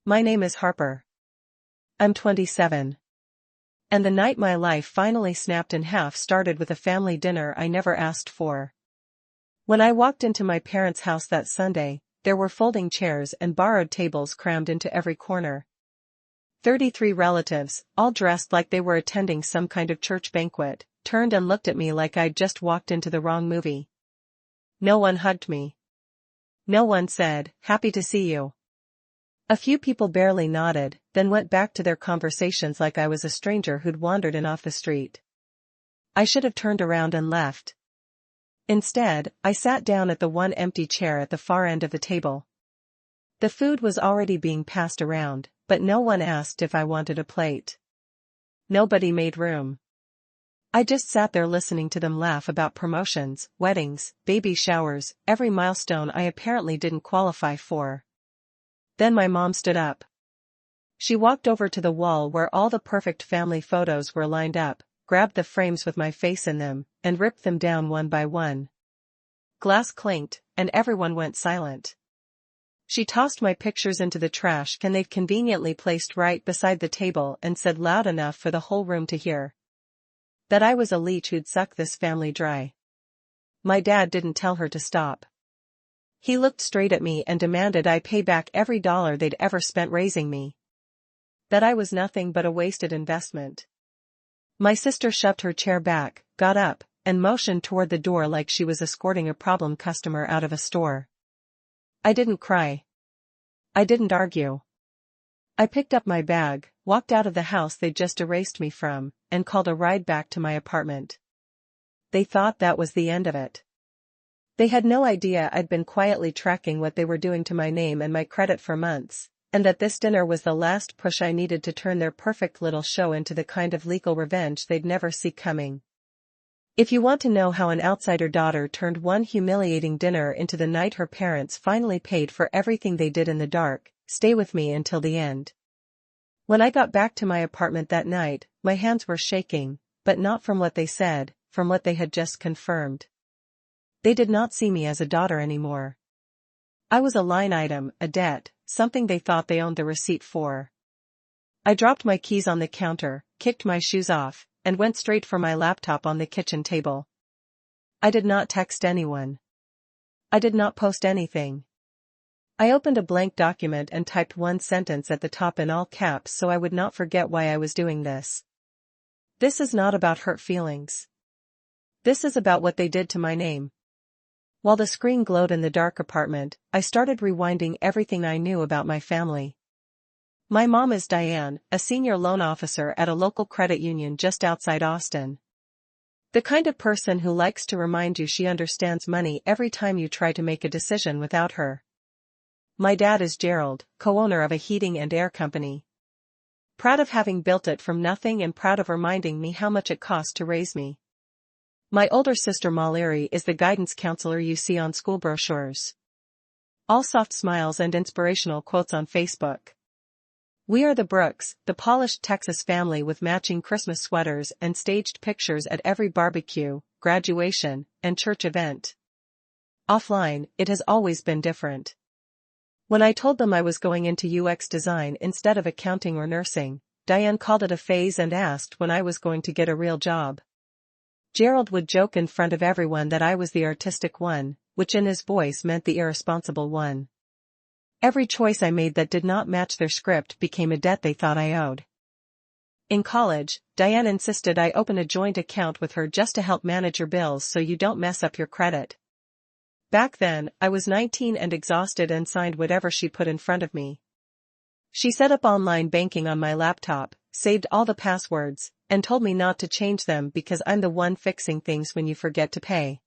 My name is Harper. I'm 27. And the night my life finally snapped in half started with a family dinner I never asked for. When I walked into my parents' house that Sunday, there were folding chairs and borrowed tables crammed into every corner. 33 relatives, all dressed like they were attending some kind of church banquet, turned and looked at me like I'd just walked into the wrong movie. No one hugged me. No one said, "Happy to see you." A few people barely nodded, then went back to their conversations like I was a stranger who'd wandered in off the street. I should have turned around and left. Instead, I sat down at the one empty chair at the far end of the table. The food was already being passed around, but no one asked if I wanted a plate. Nobody made room. I just sat there listening to them laugh about promotions, weddings, baby showers, every milestone I apparently didn't qualify for. Then my mom stood up. She walked over to the wall where all the perfect family photos were lined up, grabbed the frames with my face in them, and ripped them down one by one. Glass clinked, and everyone went silent. She tossed my pictures into the trash can they'd conveniently placed right beside the table and said loud enough for the whole room to hear that I was a leech who'd suck this family dry. My dad didn't tell her to stop. He looked straight at me and demanded I pay back every dollar they'd ever spent raising me. That I was nothing but a wasted investment. My sister shoved her chair back, got up, and motioned toward the door like she was escorting a problem customer out of a store. I didn't cry. I didn't argue. I picked up my bag, walked out of the house they'd just erased me from, and called a ride back to my apartment. They thought that was the end of it. They had no idea I'd been quietly tracking what they were doing to my name and my credit for months, and that this dinner was the last push I needed to turn their perfect little show into the kind of legal revenge they'd never see coming. If you want to know how an outsider daughter turned one humiliating dinner into the night her parents finally paid for everything they did in the dark, stay with me until the end. When I got back to my apartment that night, my hands were shaking, but not from what they said, from what they had just confirmed. They did not see me as a daughter anymore. I was a line item, a debt, something they thought they owned the receipt for. I dropped my keys on the counter, kicked my shoes off, and went straight for my laptop on the kitchen table. I did not text anyone. I did not post anything. I opened a blank document and typed one sentence at the top in all caps so I would not forget why I was doing this. This is not about hurt feelings. This is about what they did to my name. While the screen glowed in the dark apartment, I started rewinding everything I knew about my family. My mom is Diane, a senior loan officer at a local credit union just outside Austin. The kind of person who likes to remind you she understands money every time you try to make a decision without her. My dad is Gerald, co-owner of a heating and air company. Proud of having built it from nothing and proud of reminding me how much it cost to raise me. My older sister Mallory is the guidance counselor you see on school brochures. All soft smiles and inspirational quotes on Facebook. We are the Brooks, the polished Texas family with matching Christmas sweaters and staged pictures at every barbecue, graduation, and church event. Offline, it has always been different. When I told them I was going into UX design instead of accounting or nursing, Diane called it a phase and asked when I was going to get a real job. Gerald would joke in front of everyone that I was the artistic one, which in his voice meant the irresponsible one. Every choice I made that did not match their script became a debt they thought I owed. In college, Diane insisted I open a joint account with her just to help manage your bills so you don't mess up your credit. Back then, I was 19 and exhausted and signed whatever she put in front of me. She set up online banking on my laptop, saved all the passwords, and told me not to change them because I'm the one fixing things when you forget to pay.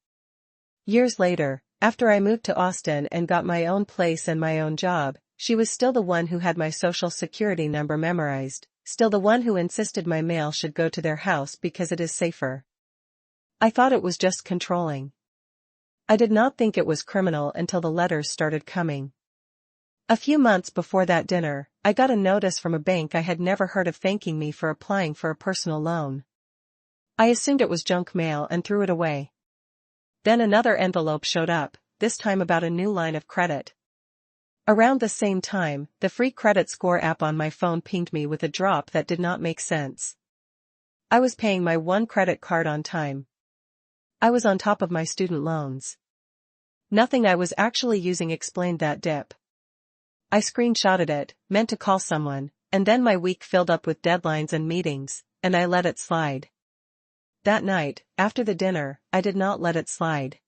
Years later, after I moved to Austin and got my own place and my own job, she was still the one who had my social security number memorized, still the one who insisted my mail should go to their house because it is safer. I thought it was just controlling. I did not think it was criminal until the letters started coming. A few months before that dinner, I got a notice from a bank I had never heard of thanking me for applying for a personal loan. I assumed it was junk mail and threw it away. Then another envelope showed up, this time about a new line of credit. Around the same time, the free credit score app on my phone pinged me with a drop that did not make sense. I was paying my one credit card on time. I was on top of my student loans. Nothing I was actually using explained that dip. I screenshotted it, meant to call someone, and then my week filled up with deadlines and meetings, and I let it slide. That night, after the dinner, I did not let it slide.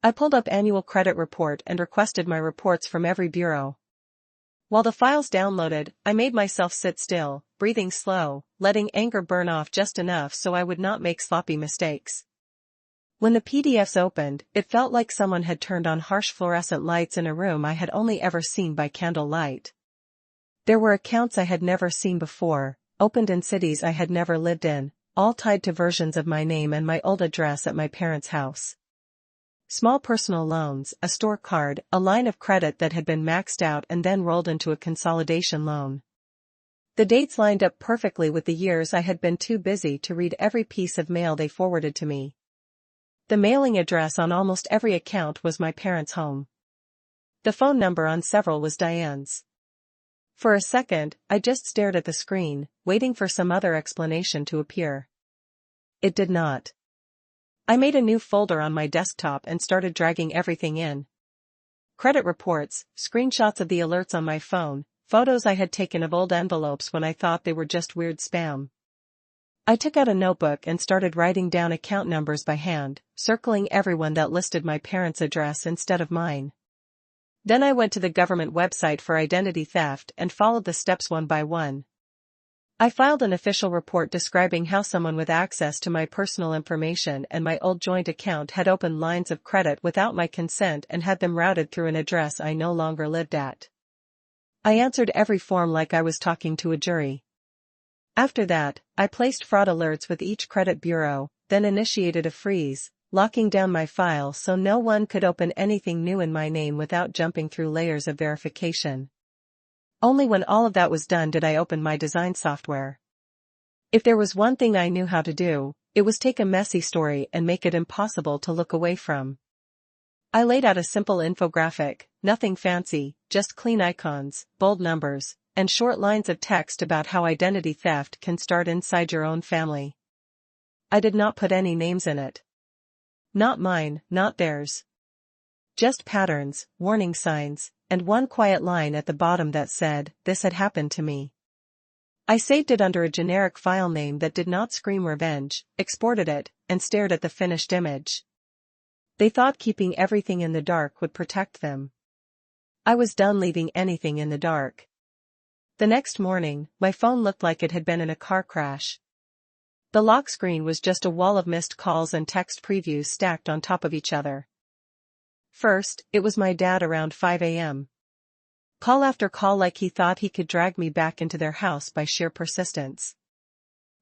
I pulled up annual credit report and requested my reports from every bureau. While the files downloaded, I made myself sit still, breathing slow, letting anger burn off just enough so I would not make sloppy mistakes. When the PDFs opened, it felt like someone had turned on harsh fluorescent lights in a room I had only ever seen by candlelight. There were accounts I had never seen before, opened in cities I had never lived in, all tied to versions of my name and my old address at my parents' house. Small personal loans, a store card, a line of credit that had been maxed out and then rolled into a consolidation loan. The dates lined up perfectly with the years I had been too busy to read every piece of mail they forwarded to me. The mailing address on almost every account was my parents' home. The phone number on several was Diane's. For a second, I just stared at the screen, waiting for some other explanation to appear. It did not. I made a new folder on my desktop and started dragging everything in. Credit reports, screenshots of the alerts on my phone, photos I had taken of old envelopes when I thought they were just weird spam. I took out a notebook and started writing down account numbers by hand, circling everyone that listed my parents' address instead of mine. Then I went to the government website for identity theft and followed the steps one by one. I filed an official report describing how someone with access to my personal information and my old joint account had opened lines of credit without my consent and had them routed through an address I no longer lived at. I answered every form like I was talking to a jury. After that, I placed fraud alerts with each credit bureau, then initiated a freeze, locking down my file so no one could open anything new in my name without jumping through layers of verification. Only when all of that was done did I open my design software. If there was one thing I knew how to do, it was take a messy story and make it impossible to look away from. I laid out a simple infographic, nothing fancy, just clean icons, bold numbers, and short lines of text about how identity theft can start inside your own family. I did not put any names in it. Not mine, not theirs. Just patterns, warning signs, and one quiet line at the bottom that said, "This had happened to me." I saved it under a generic file name that did not scream revenge, exported it, and stared at the finished image. They thought keeping everything in the dark would protect them. I was done leaving anything in the dark. The next morning, my phone looked like it had been in a car crash. The lock screen was just a wall of missed calls and text previews stacked on top of each other. First, it was my dad around 5 a.m. Call after call like he thought he could drag me back into their house by sheer persistence.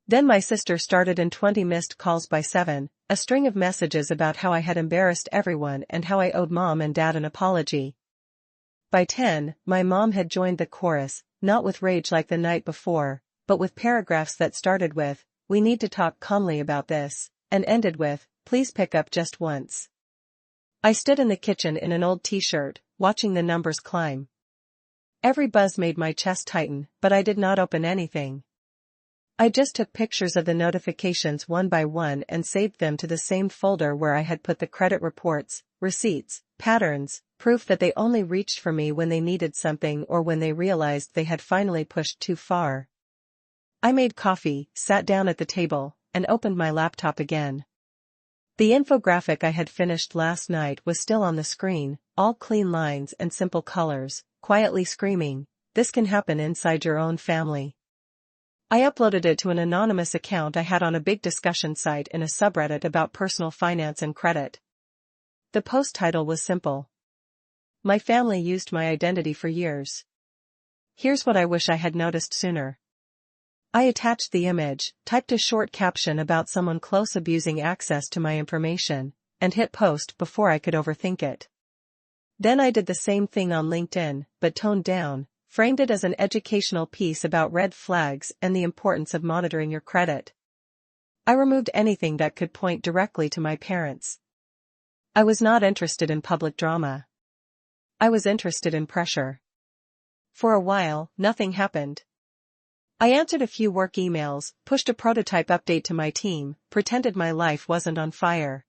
Then my sister started in 20 missed calls by 7, a string of messages about how I had embarrassed everyone and how I owed mom and dad an apology. By 10, my mom had joined the chorus, not with rage like the night before, but with paragraphs that started with, "We need to talk calmly about this," and ended with, "Please pick up just once." I stood in the kitchen in an old t-shirt, watching the numbers climb. Every buzz made my chest tighten, but I did not open anything. I just took pictures of the notifications one by one and saved them to the same folder where I had put the credit reports, receipts, patterns, proof that they only reached for me when they needed something or when they realized they had finally pushed too far. I made coffee, sat down at the table, and opened my laptop again. The infographic I had finished last night was still on the screen, all clean lines and simple colors, quietly screaming, "This can happen inside your own family." I uploaded it to an anonymous account I had on a big discussion site in a subreddit about personal finance and credit. The post title was simple. "My family used my identity for years. Here's what I wish I had noticed sooner." I attached the image, typed a short caption about someone close abusing access to my information, and hit post before I could overthink it. Then I did the same thing on LinkedIn, but toned down, framed it as an educational piece about red flags and the importance of monitoring your credit. I removed anything that could point directly to my parents. I was not interested in public drama. I was interested in pressure. For a while, nothing happened. I answered a few work emails, pushed a prototype update to my team, pretended my life wasn't on fire.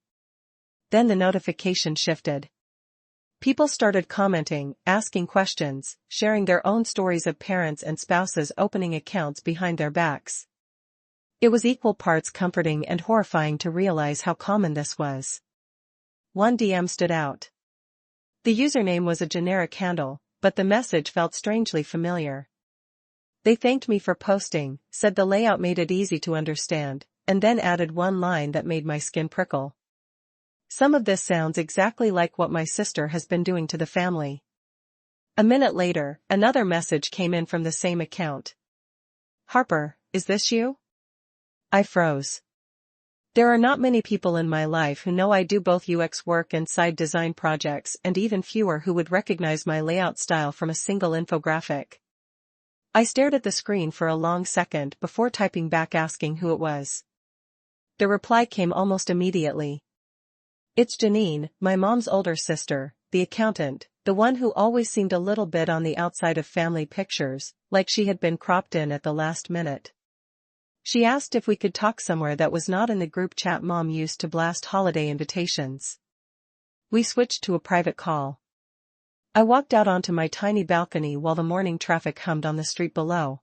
Then the notification shifted. People started commenting, asking questions, sharing their own stories of parents and spouses opening accounts behind their backs. It was equal parts comforting and horrifying to realize how common this was. One DM stood out. The username was a generic handle, but the message felt strangely familiar. They thanked me for posting, said the layout made it easy to understand, and then added one line that made my skin prickle. Some of this sounds exactly like what my sister has been doing to the family. A minute later, another message came in from the same account. Harper, is this you? I froze. There are not many people in my life who know I do both UX work and side design projects, and even fewer who would recognize my layout style from a single infographic. I stared at the screen for a long second before typing back asking who it was. The reply came almost immediately. It's Janine, my mom's older sister, the accountant, the one who always seemed a little bit on the outside of family pictures, like she had been cropped in at the last minute. She asked if we could talk somewhere that was not in the group chat Mom used to blast holiday invitations. We switched to a private call. I walked out onto my tiny balcony while the morning traffic hummed on the street below.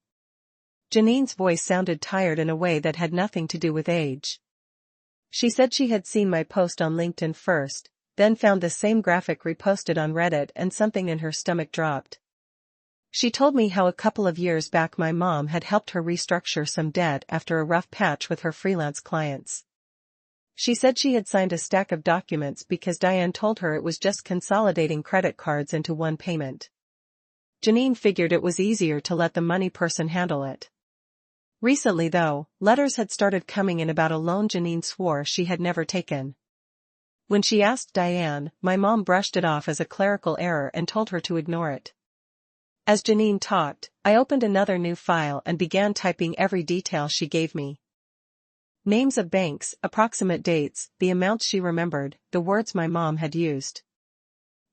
Janine's voice sounded tired in a way that had nothing to do with age. She said she had seen my post on LinkedIn first, then found the same graphic reposted on Reddit and something in her stomach dropped. She told me how a couple of years back my mom had helped her restructure some debt after a rough patch with her freelance clients. She said she had signed a stack of documents because Diane told her it was just consolidating credit cards into one payment. Janine figured it was easier to let the money person handle it. Recently though, letters had started coming in about a loan Janine swore she had never taken. When she asked Diane, my mom brushed it off as a clerical error and told her to ignore it. As Janine talked, I opened another new file and began typing every detail she gave me. Names of banks, approximate dates, the amounts she remembered, the words my mom had used.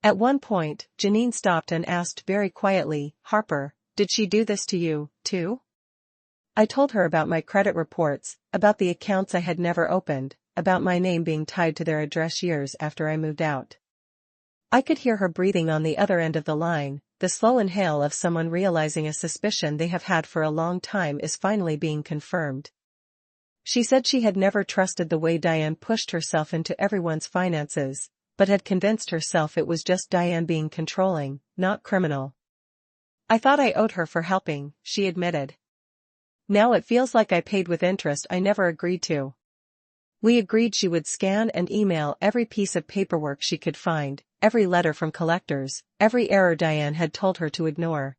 At one point, Janine stopped and asked very quietly, Harper, did she do this to you, too? I told her about my credit reports, about the accounts I had never opened, about my name being tied to their address years after I moved out. I could hear her breathing on the other end of the line, the slow inhale of someone realizing a suspicion they have had for a long time is finally being confirmed. She said she had never trusted the way Diane pushed herself into everyone's finances, but had convinced herself it was just Diane being controlling, not criminal. I thought I owed her for helping, she admitted. Now it feels like I paid with interest I never agreed to. We agreed she would scan and email every piece of paperwork she could find, every letter from collectors, every error Diane had told her to ignore.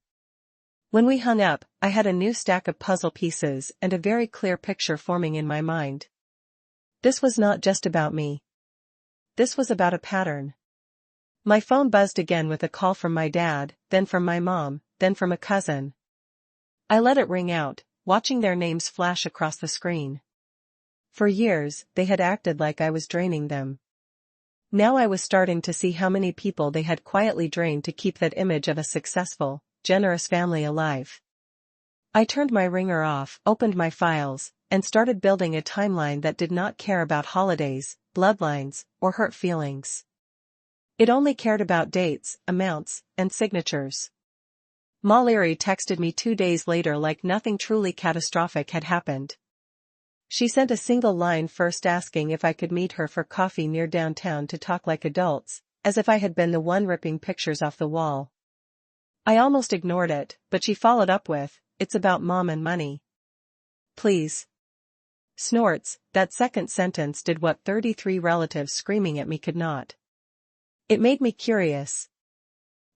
When we hung up, I had a new stack of puzzle pieces and a very clear picture forming in my mind. This was not just about me. This was about a pattern. My phone buzzed again with a call from my dad, then from my mom, then from a cousin. I let it ring out, watching their names flash across the screen. For years, they had acted like I was draining them. Now I was starting to see how many people they had quietly drained to keep that image of a successful, generous family alive. I turned my ringer off, opened my files, and started building a timeline that did not care about holidays, bloodlines, or hurt feelings. It only cared about dates, amounts, and signatures. Mallory texted me 2 days later like nothing truly catastrophic had happened. She sent a single line first asking if I could meet her for coffee near downtown to talk like adults, as if I had been the one ripping pictures off the wall. I almost ignored it, but she followed up with, "It's about mom and money. Please." Snorts, that second sentence did what 33 relatives screaming at me could not. It made me curious.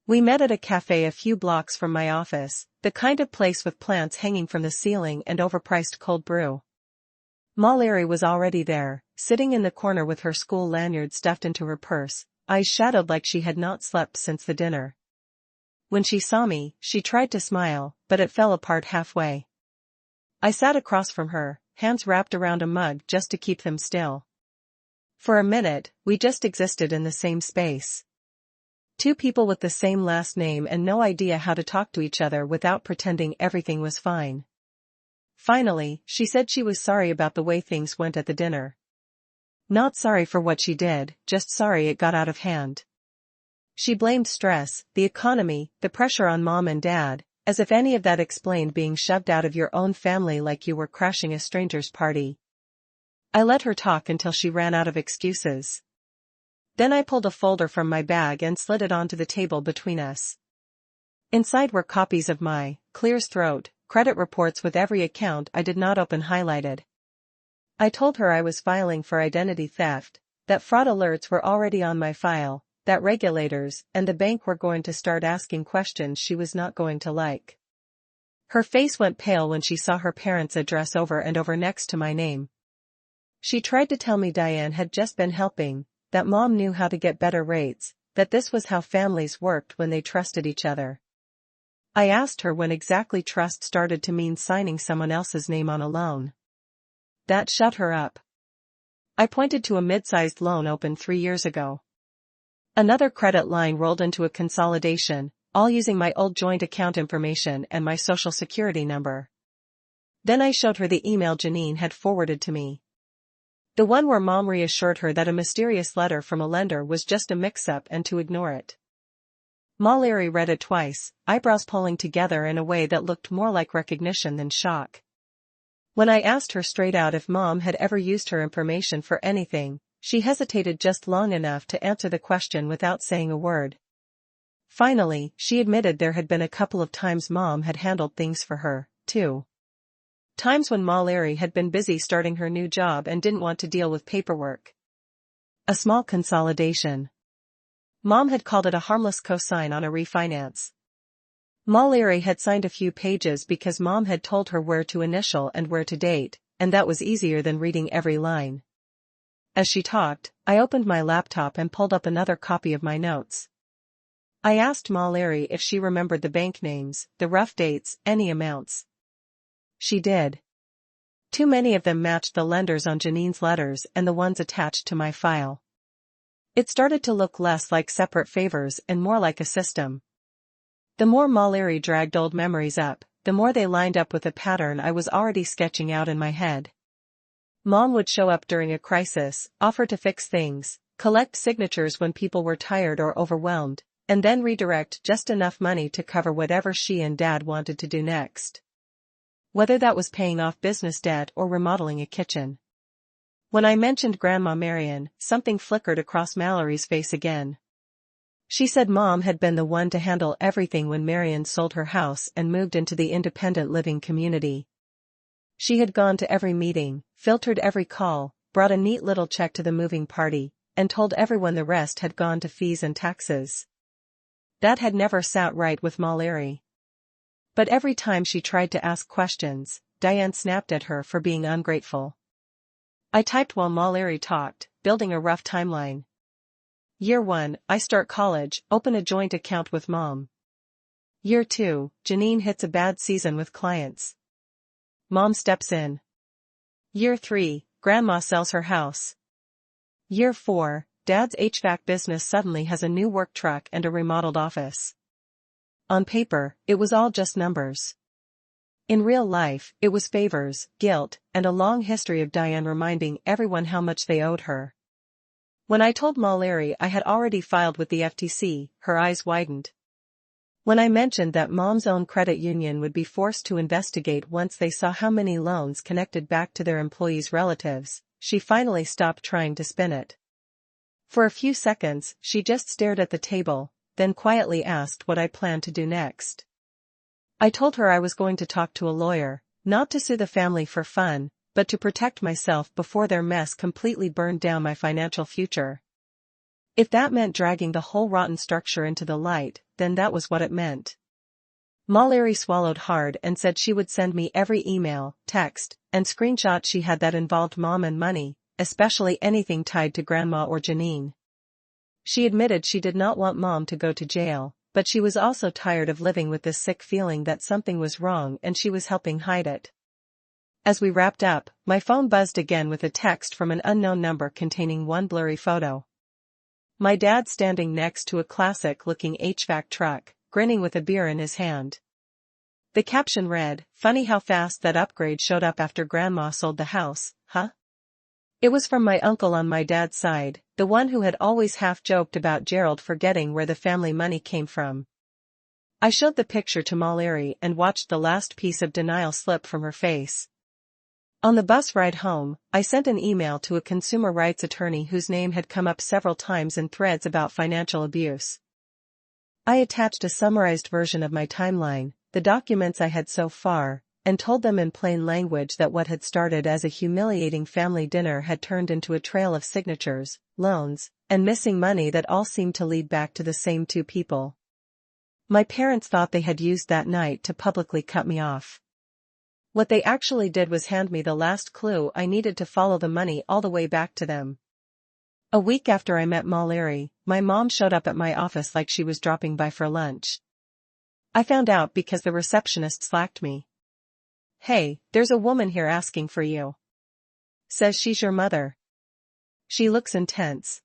We met at a cafe a few blocks from my office, the kind of place with plants hanging from the ceiling and overpriced cold brew. Mallory was already there, sitting in the corner with her school lanyard stuffed into her purse, eyes shadowed like she had not slept since the dinner. When she saw me, she tried to smile, but it fell apart halfway. I sat across from her, hands wrapped around a mug just to keep them still. For a minute, we just existed in the same space. Two people with the same last name and no idea how to talk to each other without pretending everything was fine. Finally, she said she was sorry about the way things went at the dinner. Not sorry for what she did, just sorry it got out of hand. She blamed stress, the economy, the pressure on mom and dad, as if any of that explained being shoved out of your own family like you were crashing a stranger's party. I let her talk until she ran out of excuses. Then I pulled a folder from my bag and slid it onto the table between us. Inside were copies of my Clear's Throat credit reports with every account I did not open highlighted. I told her I was filing for identity theft, that fraud alerts were already on my file, that regulators and the bank were going to start asking questions she was not going to like. Her face went pale when she saw her parents' address over and over next to my name. She tried to tell me Diane had just been helping, that mom knew how to get better rates, that this was how families worked when they trusted each other. I asked her when exactly trust started to mean signing someone else's name on a loan. That shut her up. I pointed to a mid-sized loan opened 3 years ago. Another credit line rolled into a consolidation, all using my old joint account information and my social security number. Then I showed her the email Janine had forwarded to me. The one where mom reassured her that a mysterious letter from a lender was just a mix-up and to ignore it. Mallory read it twice, eyebrows pulling together in a way that looked more like recognition than shock. When I asked her straight out if mom had ever used her information for anything, she hesitated just long enough to answer the question without saying a word. Finally, she admitted there had been a couple of times mom had handled things for her, too. Times when Mallory had been busy starting her new job and didn't want to deal with paperwork. A small consolidation. Mom had called it a harmless cosign on a refinance. Mallory had signed a few pages because mom had told her where to initial and where to date, and that was easier than reading every line. As she talked, I opened my laptop and pulled up another copy of my notes. I asked Mallory if she remembered the bank names, the rough dates, any amounts. She did. Too many of them matched the lenders on Janine's letters and the ones attached to my file. It started to look less like separate favors and more like a system. The more Mallory dragged old memories up, the more they lined up with a pattern I was already sketching out in my head. Mom would show up during a crisis, offer to fix things, collect signatures when people were tired or overwhelmed, and then redirect just enough money to cover whatever she and dad wanted to do next. Whether that was paying off business debt or remodeling a kitchen. When I mentioned Grandma Marion, something flickered across Mallory's face again. She said mom had been the one to handle everything when Marion sold her house and moved into the independent living community. She had gone to every meeting, filtered every call, brought a neat little check to the moving party, and told everyone the rest had gone to fees and taxes. That had never sat right with Mallory. But every time she tried to ask questions, Diane snapped at her for being ungrateful. I typed while Mallory talked, building a rough timeline. Year 1, I start college, open a joint account with mom. Year 2, Janine hits a bad season with clients. Mom steps in. Year 3, Grandma sells her house. Year 4, Dad's HVAC business suddenly has a new work truck and a remodeled office. On paper, it was all just numbers. In real life, it was favors, guilt, and a long history of Diane reminding everyone how much they owed her. When I told Mallory I had already filed with the FTC, her eyes widened. When I mentioned that mom's own credit union would be forced to investigate once they saw how many loans connected back to their employees' relatives, she finally stopped trying to spin it. For a few seconds, she just stared at the table, then quietly asked what I planned to do next. I told her I was going to talk to a lawyer, not to sue the family for fun, but to protect myself before their mess completely burned down my financial future. If that meant dragging the whole rotten structure into the light, then that was what it meant. Mallory swallowed hard and said she would send me every email, text, and screenshot she had that involved mom and money, especially anything tied to Grandma or Janine. She admitted she did not want mom to go to jail, but she was also tired of living with this sick feeling that something was wrong and she was helping hide it. As we wrapped up, my phone buzzed again with a text from an unknown number containing one blurry photo. My dad standing next to a classic-looking HVAC truck, grinning with a beer in his hand. The caption read, "Funny how fast that upgrade showed up after Grandma sold the house, huh?" It was from my uncle on my dad's side, the one who had always half-joked about Gerald forgetting where the family money came from. I showed the picture to Mallory and watched the last piece of denial slip from her face. On the bus ride home, I sent an email to a consumer rights attorney whose name had come up several times in threads about financial abuse. I attached a summarized version of my timeline, the documents I had so far, and told them in plain language that what had started as a humiliating family dinner had turned into a trail of signatures, loans, and missing money that all seemed to lead back to the same two people. My parents thought they had used that night to publicly cut me off. What they actually did was hand me the last clue I needed to follow the money all the way back to them. A week after I met Mallory, my mom showed up at my office like she was dropping by for lunch. I found out because the receptionist slacked me. "Hey, there's a woman here asking for you. Says she's your mother. She looks intense."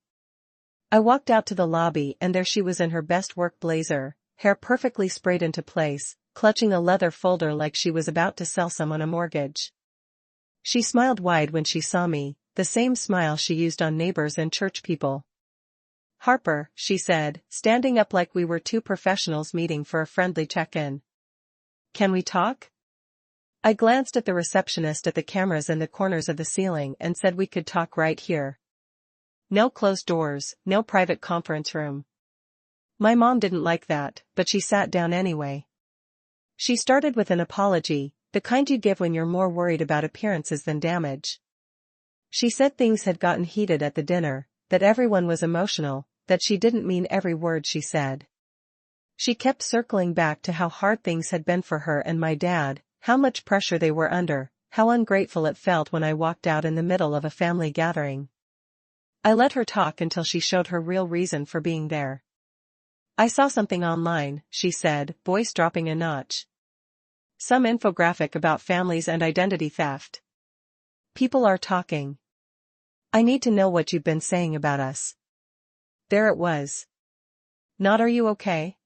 I walked out to the lobby and there she was in her best work blazer, hair perfectly sprayed into place, clutching a leather folder like she was about to sell someone a mortgage. She smiled wide when she saw me, the same smile she used on neighbors and church people. "Harper," she said, standing up like we were two professionals meeting for a friendly check-in. "Can we talk?" I glanced at the receptionist at the cameras in the corners of the ceiling and said we could talk right here. No closed doors, no private conference room. My mom didn't like that, but she sat down anyway. She started with an apology, the kind you give when you're more worried about appearances than damage. She said things had gotten heated at the dinner, that everyone was emotional, that she didn't mean every word she said. She kept circling back to how hard things had been for her and my dad, how much pressure they were under, how ungrateful it felt when I walked out in the middle of a family gathering. I let her talk until she showed her real reason for being there. "I saw something online," she said, voice dropping a notch. "Some infographic about families and identity theft. People are talking. I need to know what you've been saying about us." There it was. Not "Are you okay?"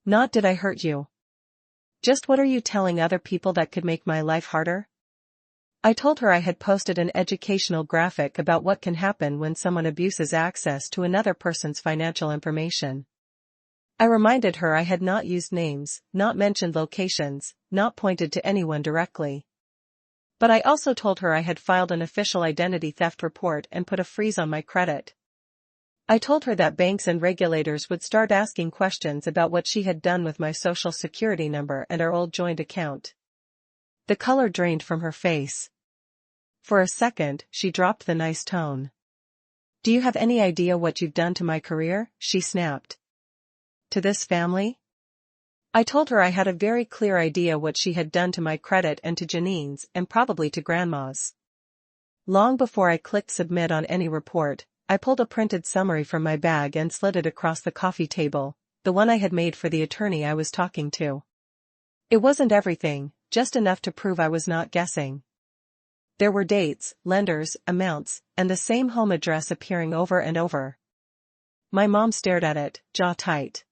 Not "Did I hurt you?" Just "What are you telling other people that could make my life harder?" I told her I had posted an educational graphic about what can happen when someone abuses access to another person's financial information. I reminded her I had not used names, not mentioned locations, not pointed to anyone directly. But I also told her I had filed an official identity theft report and put a freeze on my credit. I told her that banks and regulators would start asking questions about what she had done with my social security number and our old joint account. The color drained from her face. For a second, she dropped the nice tone. "Do you have any idea what you've done to my career?" she snapped. "To this family?" I told her I had a very clear idea what she had done to my credit and to Janine's and probably to Grandma's. Long before I clicked submit on any report, I pulled a printed summary from my bag and slid it across the coffee table, the one I had made for the attorney I was talking to. It wasn't everything, just enough to prove I was not guessing. There were dates, lenders, amounts, and the same home address appearing over and over. My mom stared at it, jaw tight.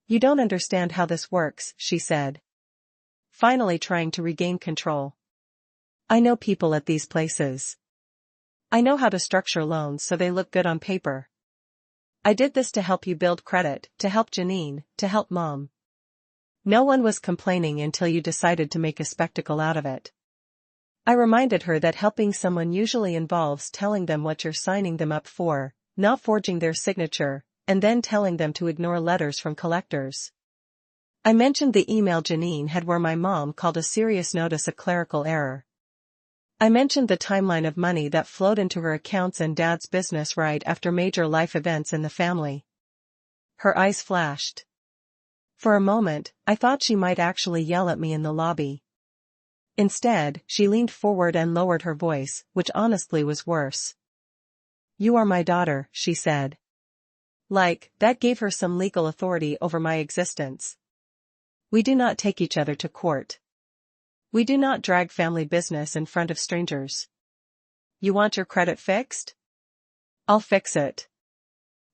"You don't understand how this works," she said. Finally trying to regain control. "I know people at these places. I know how to structure loans so they look good on paper. I did this to help you build credit, to help Janine, to help Mom. No one was complaining until you decided to make a spectacle out of it." I reminded her that helping someone usually involves telling them what you're signing them up for, not forging their signature, and then telling them to ignore letters from collectors. I mentioned the email Janine had where my mom called a serious notice a clerical error. I mentioned the timeline of money that flowed into her accounts and Dad's business right after major life events in the family. Her eyes flashed. For a moment, I thought she might actually yell at me in the lobby. Instead, she leaned forward and lowered her voice, which honestly was worse. "You are my daughter," she said. Like, that gave her some legal authority over my existence. "We do not take each other to court. We do not drag family business in front of strangers. You want your credit fixed? I'll fix it.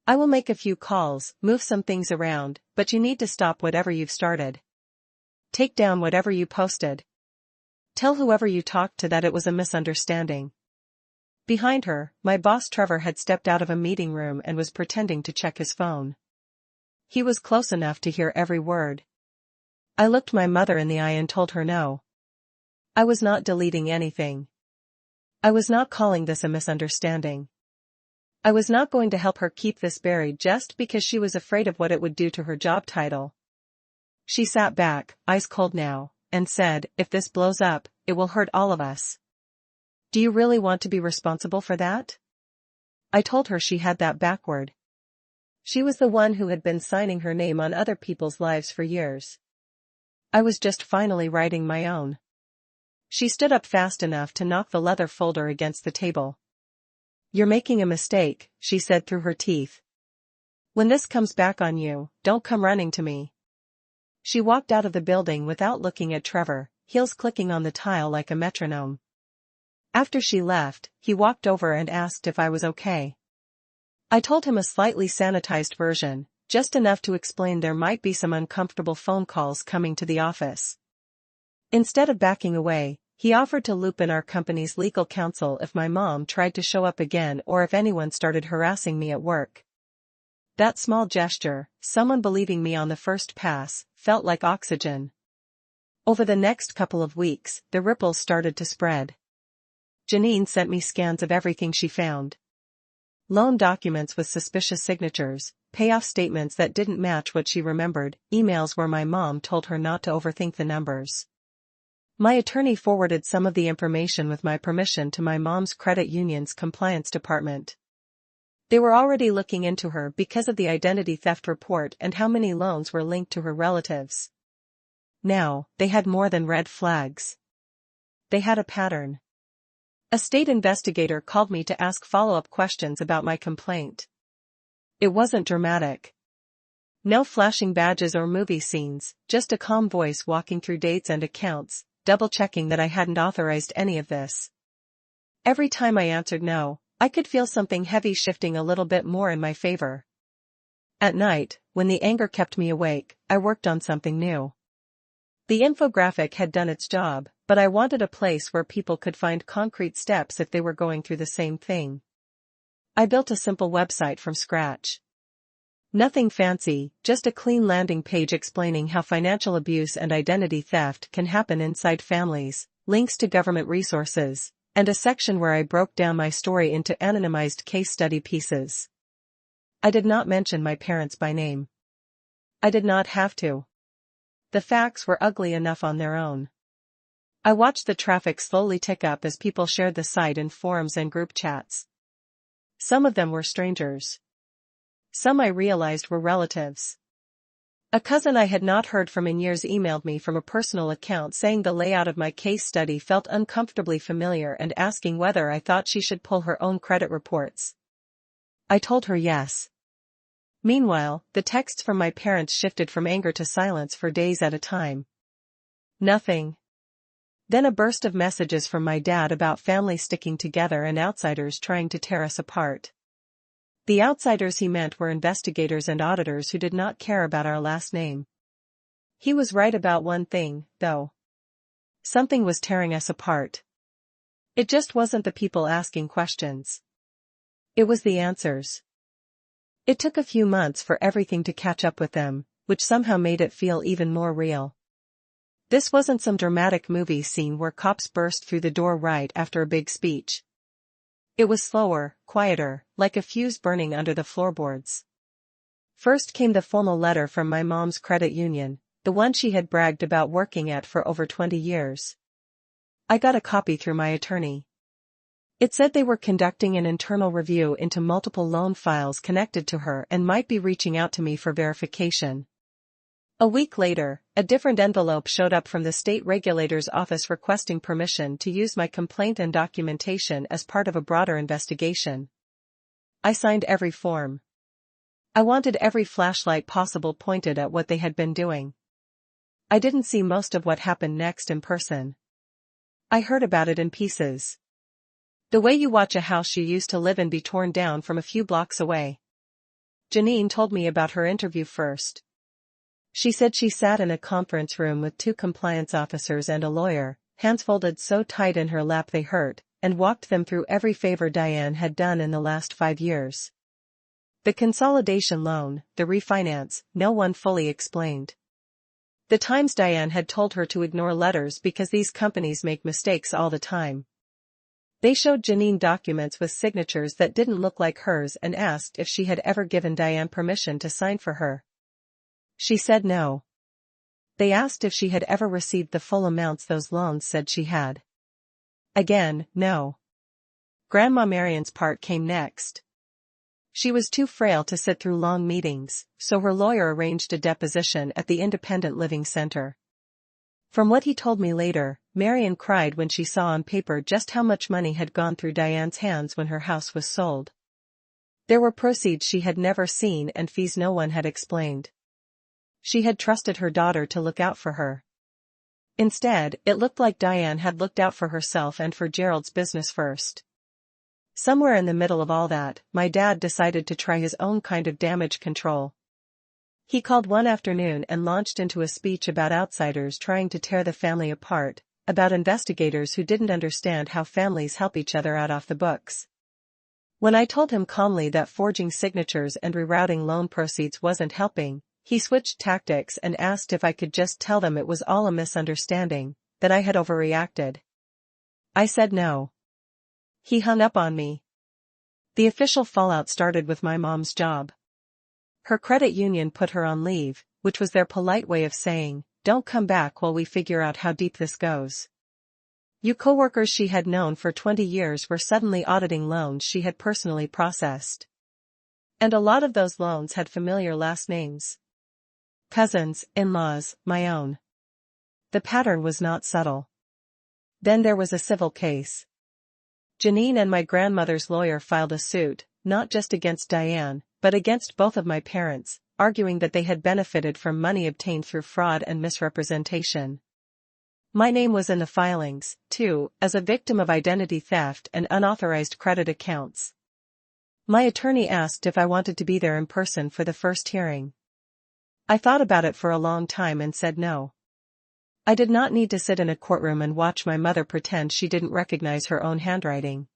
I will make a few calls, move some things around, but you need to stop whatever you've started. Take down whatever you posted. Tell whoever you talked to that it was a misunderstanding. Behind her, my boss Trevor had stepped out of a meeting room and was pretending to check his phone. He was close enough to hear every word. I looked my mother in the eye and told her no. I was not deleting anything. I was not calling this a misunderstanding. I was not going to help her keep this buried just because she was afraid of what it would do to her job title. She sat back, ice cold now, and said, "If this blows up, it will hurt all of us. Do you really want to be responsible for that?" I told her she had that backward. She was the one who had been signing her name on other people's lives for years. I was just finally writing my own. She stood up fast enough to knock the leather folder against the table. "You're making a mistake," she said through her teeth. "When this comes back on you, don't come running to me." She walked out of the building without looking at Trevor, heels clicking on the tile like a metronome. After she left, he walked over and asked if I was okay. I told him a slightly sanitized version, just enough to explain there might be some uncomfortable phone calls coming to the office. Instead of backing away, he offered to loop in our company's legal counsel if my mom tried to show up again or if anyone started harassing me at work. That small gesture, someone believing me on the first pass, felt like oxygen. Over the next couple of weeks, the ripples started to spread. Janine sent me scans of everything she found. Loan documents with suspicious signatures, payoff statements that didn't match what she remembered, emails where my mom told her not to overthink the numbers. My attorney forwarded some of the information with my permission to my mom's credit union's compliance department. They were already looking into her because of the identity theft report and how many loans were linked to her relatives. Now, they had more than red flags. They had a pattern. A state investigator called me to ask follow-up questions about my complaint. It wasn't dramatic. No flashing badges or movie scenes, just a calm voice walking through dates and accounts, double-checking that I hadn't authorized any of this. Every time I answered no, I could feel something heavy shifting a little bit more in my favor. At night, when the anger kept me awake, I worked on something new. The infographic had done its job, but I wanted a place where people could find concrete steps if they were going through the same thing. I built a simple website from scratch. Nothing fancy, just a clean landing page explaining how financial abuse and identity theft can happen inside families, links to government resources, and a section where I broke down my story into anonymized case study pieces. I did not mention my parents by name. I did not have to. The facts were ugly enough on their own. I watched the traffic slowly tick up as people shared the site in forums and group chats. Some of them were strangers. Some I realized were relatives. A cousin I had not heard from in years emailed me from a personal account saying the layout of my case study felt uncomfortably familiar and asking whether I thought she should pull her own credit reports. I told her yes. Meanwhile, the texts from my parents shifted from anger to silence for days at a time. Nothing. Then a burst of messages from my dad about family sticking together and outsiders trying to tear us apart. The outsiders he meant were investigators and auditors who did not care about our last name. He was right about one thing, though. Something was tearing us apart. It just wasn't the people asking questions. It was the answers. It took a few months for everything to catch up with them, which somehow made it feel even more real. This wasn't some dramatic movie scene where cops burst through the door right after a big speech. It was slower, quieter, like a fuse burning under the floorboards. First came the formal letter from my mom's credit union, the one she had bragged about working at for over 20 years. I got a copy through my attorney. It said they were conducting an internal review into multiple loan files connected to her and might be reaching out to me for verification. A week later, a different envelope showed up from the state regulator's office requesting permission to use my complaint and documentation as part of a broader investigation. I signed every form. I wanted every flashlight possible pointed at what they had been doing. I didn't see most of what happened next in person. I heard about it in pieces. The way you watch a house you used to live in be torn down from a few blocks away. Janine told me about her interview first. She said she sat in a conference room with 2 compliance officers and a lawyer, hands folded so tight in her lap they hurt, and walked them through every favor Diane had done in the last 5 years. The consolidation loan, the refinance, no one fully explained. The times Diane had told her to ignore letters because these companies make mistakes all the time. They showed Janine documents with signatures that didn't look like hers and asked if she had ever given Diane permission to sign for her. She said no. They asked if she had ever received the full amounts those loans said she had. Again, no. Grandma Marion's part came next. She was too frail to sit through long meetings, so her lawyer arranged a deposition at the Independent Living Center. From what he told me later, Marion cried when she saw on paper just how much money had gone through Diane's hands when her house was sold. There were proceeds she had never seen and fees no one had explained. She had trusted her daughter to look out for her. Instead, it looked like Diane had looked out for herself and for Gerald's business first. Somewhere in the middle of all that, my dad decided to try his own kind of damage control. He called one afternoon and launched into a speech about outsiders trying to tear the family apart, about investigators who didn't understand how families help each other out off the books. When I told him calmly that forging signatures and rerouting loan proceeds wasn't helping, he switched tactics and asked if I could just tell them it was all a misunderstanding, that I had overreacted. I said no. He hung up on me. The official fallout started with my mom's job. Her credit union put her on leave, which was their polite way of saying, "Don't come back while we figure out how deep this goes." Coworkers she had known for 20 years were suddenly auditing loans she had personally processed. And a lot of those loans had familiar last names. Cousins, in-laws, my own. The pattern was not subtle. Then there was a civil case. Janine and my grandmother's lawyer filed a suit, not just against Diane, but against both of my parents, arguing that they had benefited from money obtained through fraud and misrepresentation. My name was in the filings, too, as a victim of identity theft and unauthorized credit accounts. My attorney asked if I wanted to be there in person for the first hearing. I thought about it for a long time and said no. I did not need to sit in a courtroom and watch my mother pretend she didn't recognize her own handwriting.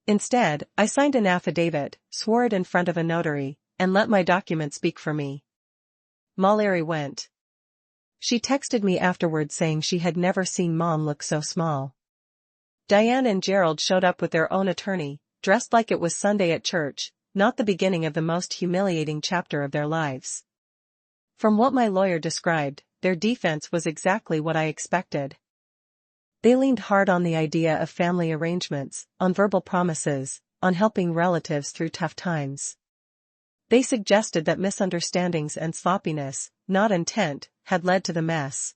Instead, I signed an affidavit, swore it in front of a notary, and let my document speak for me. Mallory went. She texted me afterward saying she had never seen Mom look so small. Diane and Gerald showed up with their own attorney, dressed like it was Sunday at church, not the beginning of the most humiliating chapter of their lives. From what my lawyer described, their defense was exactly what I expected. They leaned hard on the idea of family arrangements, on verbal promises, on helping relatives through tough times. They suggested that misunderstandings and sloppiness, not intent, had led to the mess.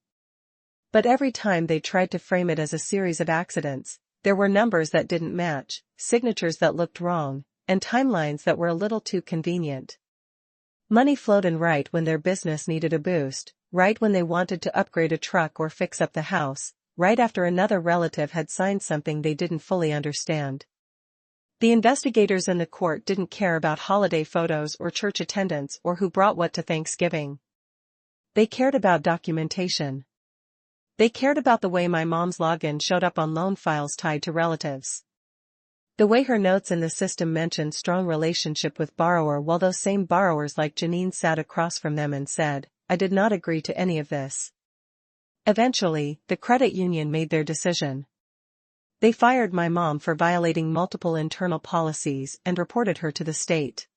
But every time they tried to frame it as a series of accidents, there were numbers that didn't match, signatures that looked wrong, and timelines that were a little too convenient. Money flowed in right when their business needed a boost, right when they wanted to upgrade a truck or fix up the house, right after another relative had signed something they didn't fully understand. The investigators in the court didn't care about holiday photos or church attendance or who brought what to Thanksgiving. They cared about documentation. They cared about the way my mom's login showed up on loan files tied to relatives. The way her notes in the system mentioned strong relationship with borrower while those same borrowers like Janine sat across from them and said, "I did not agree to any of this." Eventually, the credit union made their decision. They fired my mom for violating multiple internal policies and reported her to the state.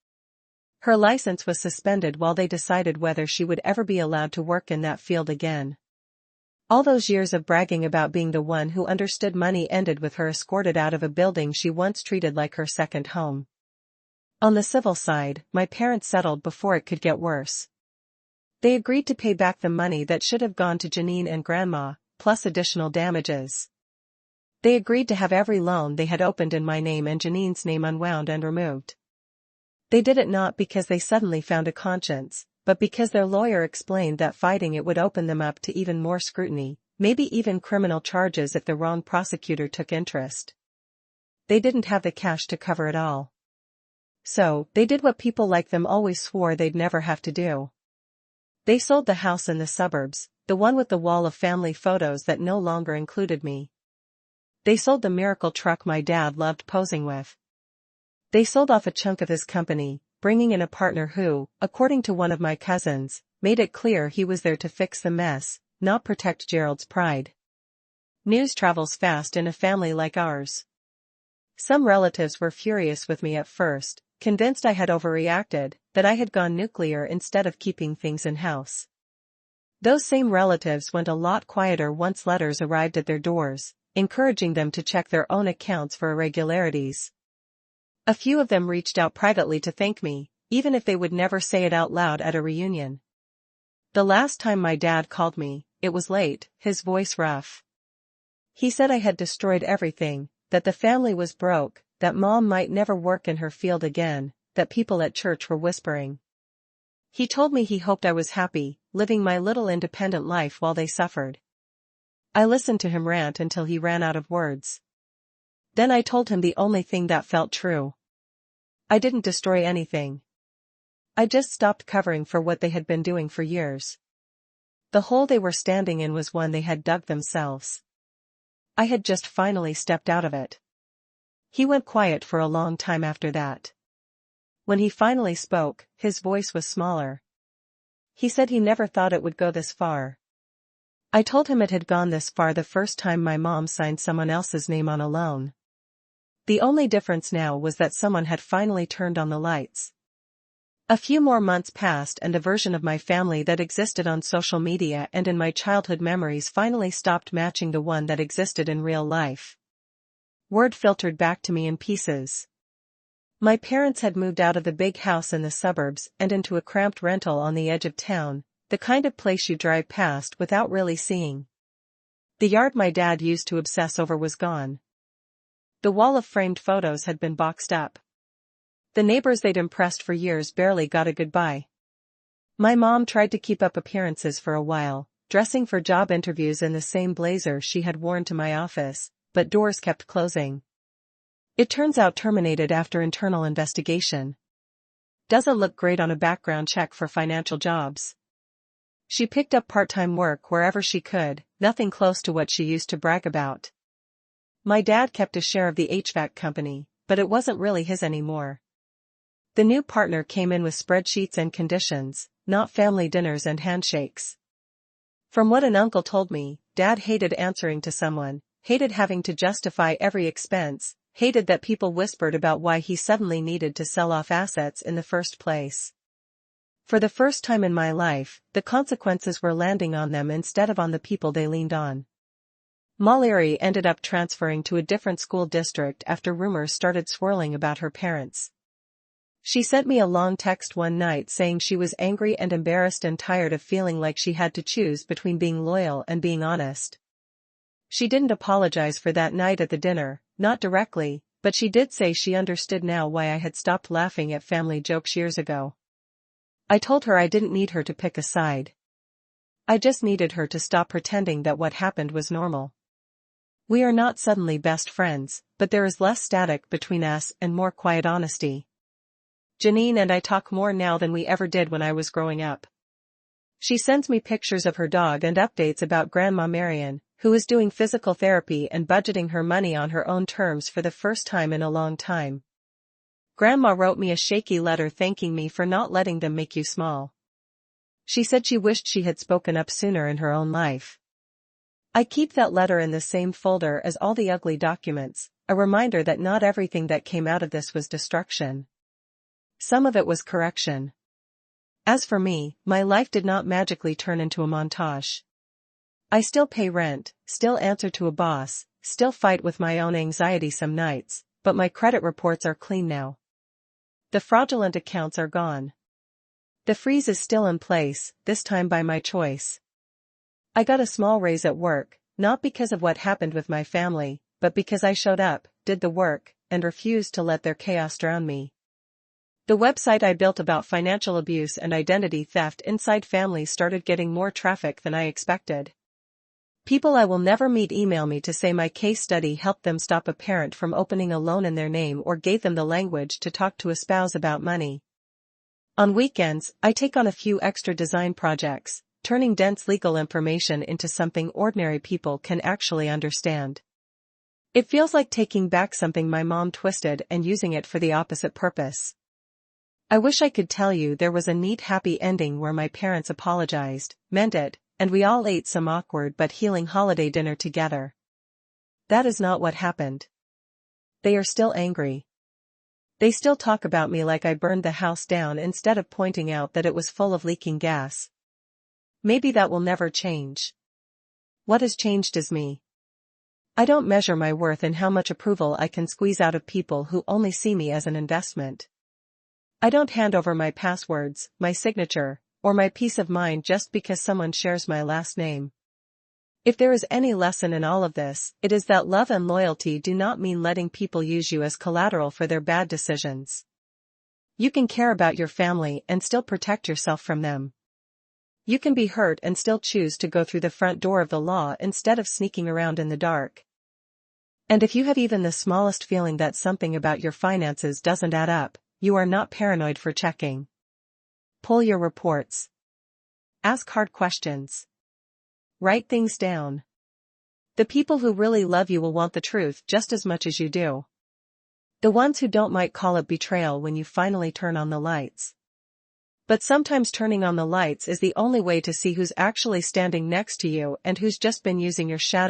Her license was suspended while they decided whether she would ever be allowed to work in that field again. All those years of bragging about being the one who understood money ended with her escorted out of a building she once treated like her second home. On the civil side, my parents settled before it could get worse. They agreed to pay back the money that should have gone to Janine and Grandma, plus additional damages. They agreed to have every loan they had opened in my name and Janine's name unwound and removed. They did it not because they suddenly found a conscience, but because their lawyer explained that fighting it would open them up to even more scrutiny, maybe even criminal charges if the wrong prosecutor took interest. They didn't have the cash to cover it all. So, they did what people like them always swore they'd never have to do. They sold the house in the suburbs, the one with the wall of family photos that no longer included me. They sold the miracle truck my dad loved posing with. They sold off a chunk of his company, bringing in a partner who, according to one of my cousins, made it clear he was there to fix the mess, not protect Gerald's pride. News travels fast in a family like ours. Some relatives were furious with me at first, convinced I had overreacted, that I had gone nuclear instead of keeping things in-house. Those same relatives went a lot quieter once letters arrived at their doors, encouraging them to check their own accounts for irregularities. A few of them reached out privately to thank me, even if they would never say it out loud at a reunion. The last time my dad called me, it was late, his voice rough. He said I had destroyed everything, that the family was broke, that mom might never work in her field again, that people at church were whispering. He told me he hoped I was happy, living my little independent life while they suffered. I listened to him rant until he ran out of words. Then I told him the only thing that felt true. I didn't destroy anything. I just stopped covering for what they had been doing for years. The hole they were standing in was one they had dug themselves. I had just finally stepped out of it. He went quiet for a long time after that. When he finally spoke, his voice was smaller. He said he never thought it would go this far. I told him it had gone this far the first time my mom signed someone else's name on a loan. The only difference now was that someone had finally turned on the lights. A few more months passed and the version of my family that existed on social media and in my childhood memories finally stopped matching the one that existed in real life. Word filtered back to me in pieces. My parents had moved out of the big house in the suburbs and into a cramped rental on the edge of town, the kind of place you drive past without really seeing. The yard my dad used to obsess over was gone. The wall of framed photos had been boxed up. The neighbors they'd impressed for years barely got a goodbye. My mom tried to keep up appearances for a while, dressing for job interviews in the same blazer she had worn to my office, but doors kept closing. It turns out terminated after internal investigation. Doesn't look great on a background check for financial jobs. She picked up part-time work wherever she could, nothing close to what she used to brag about. My dad kept a share of the HVAC company, but it wasn't really his anymore. The new partner came in with spreadsheets and conditions, not family dinners and handshakes. From what an uncle told me, Dad hated answering to someone, hated having to justify every expense, hated that people whispered about why he suddenly needed to sell off assets in the first place. For the first time in my life, the consequences were landing on them instead of on the people they leaned on. Mallory ended up transferring to a different school district after rumors started swirling about her parents. She sent me a long text one night saying she was angry and embarrassed and tired of feeling like she had to choose between being loyal and being honest. She didn't apologize for that night at the dinner, not directly, but she did say she understood now why I had stopped laughing at family jokes years ago. I told her I didn't need her to pick a side. I just needed her to stop pretending that what happened was normal. We are not suddenly best friends, but there is less static between us and more quiet honesty. Janine and I talk more now than we ever did when I was growing up. She sends me pictures of her dog and updates about Grandma Marion, who is doing physical therapy and budgeting her money on her own terms for the first time in a long time. Grandma wrote me a shaky letter thanking me for not letting them make you small. She said she wished she had spoken up sooner in her own life. I keep that letter in the same folder as all the ugly documents, a reminder that not everything that came out of this was destruction. Some of it was correction. As for me, my life did not magically turn into a montage. I still pay rent, still answer to a boss, still fight with my own anxiety some nights, but my credit reports are clean now. The fraudulent accounts are gone. The freeze is still in place, this time by my choice. I got a small raise at work, not because of what happened with my family, but because I showed up, did the work, and refused to let their chaos drown me. The website I built about financial abuse and identity theft inside families started getting more traffic than I expected. People I will never meet email me to say my case study helped them stop a parent from opening a loan in their name or gave them the language to talk to a spouse about money. On weekends, I take on a few extra design projects, turning dense legal information into something ordinary people can actually understand. It feels like taking back something my mom twisted and using it for the opposite purpose. I wish I could tell you there was a neat happy ending where my parents apologized, meant it, and we all ate some awkward but healing holiday dinner together. That is not what happened. They are still angry. They still talk about me like I burned the house down instead of pointing out that it was full of leaking gas. Maybe that will never change. What has changed is me. I don't measure my worth in how much approval I can squeeze out of people who only see me as an investment. I don't hand over my passwords, my signature, or my peace of mind just because someone shares my last name. If there is any lesson in all of this, it is that love and loyalty do not mean letting people use you as collateral for their bad decisions. You can care about your family and still protect yourself from them. You can be hurt and still choose to go through the front door of the law instead of sneaking around in the dark. And if you have even the smallest feeling that something about your finances doesn't add up, you are not paranoid for checking. Pull your reports. Ask hard questions. Write things down. The people who really love you will want the truth just as much as you do. The ones who don't might call it betrayal when you finally turn on the lights. But sometimes turning on the lights is the only way to see who's actually standing next to you and who's just been using your shadow.